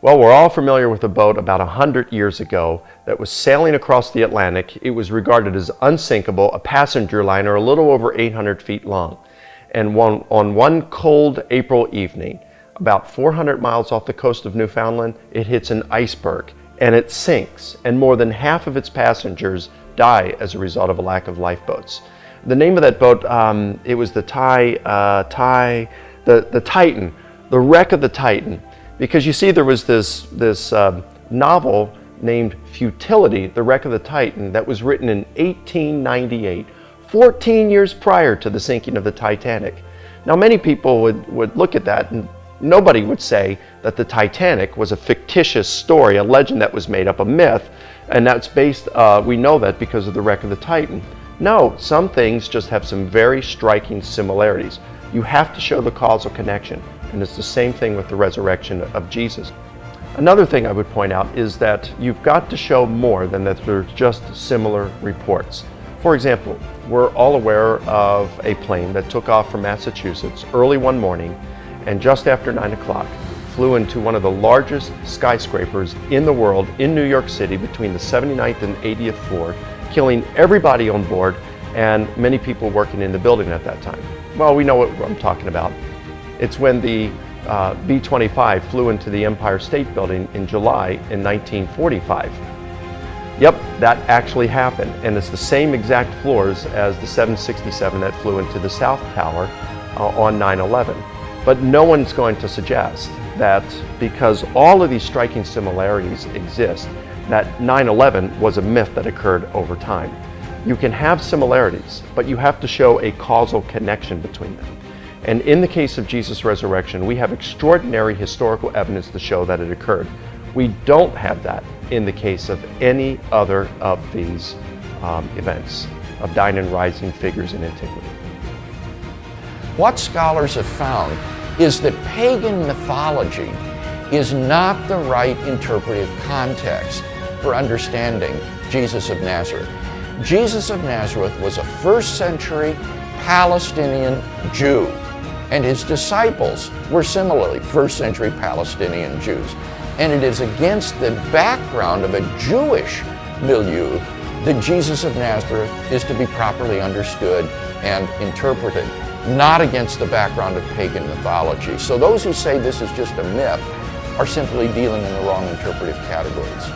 Well, we're all familiar with a boat about 100 years ago that was sailing across the Atlantic. It was regarded as unsinkable, a passenger liner a little over 800 feet long. And on one cold April evening, about 400 miles off the coast of Newfoundland, it hits an iceberg and it sinks, and more than half of its passengers die as a result of a lack of lifeboats. The name of that boat, it was the Titan, the wreck of the Titan. Because you see, there was this novel named Futility, The Wreck of the Titan, that was written in 1898, 14 years prior to the sinking of the Titanic. Now, many people would look at that and nobody would say that the Titanic was a fictitious story, a legend that was made up, a myth, and that's based, we know that because of the wreck of the Titan. No, some things just have some very striking similarities. You have to show the causal connection. And it's the same thing with the resurrection of Jesus. Another thing I would point out is that you've got to show more than that they're just similar reports. For example, we're all aware of a plane that took off from Massachusetts early one morning and just after 9 o'clock flew into one of the largest skyscrapers in the world in New York City between the 79th and 80th floor, killing everybody on board and many people working in the building at that time. Well, we know what I'm talking about. It's when the B-25 flew into the Empire State Building in July in 1945. Yep, that actually happened, and it's the same exact floors as the 767 that flew into the South Tower on 9/11. But no one's going to suggest that because all of these striking similarities exist, that 9/11 was a myth that occurred over time. You can have similarities, but you have to show a causal connection between them. And in the case of Jesus' resurrection, we have extraordinary historical evidence to show that it occurred. We don't have that in the case of any other of these events, of dying and rising figures in antiquity. What scholars have found is that pagan mythology is not the right interpretive context for understanding Jesus of Nazareth. Jesus of Nazareth was a first century Palestinian Jew, and his disciples were similarly first century Palestinian Jews. And it is against the background of a Jewish milieu that Jesus of Nazareth is to be properly understood and interpreted, not against the background of pagan mythology. So those who say this is just a myth are simply dealing in the wrong interpretive categories.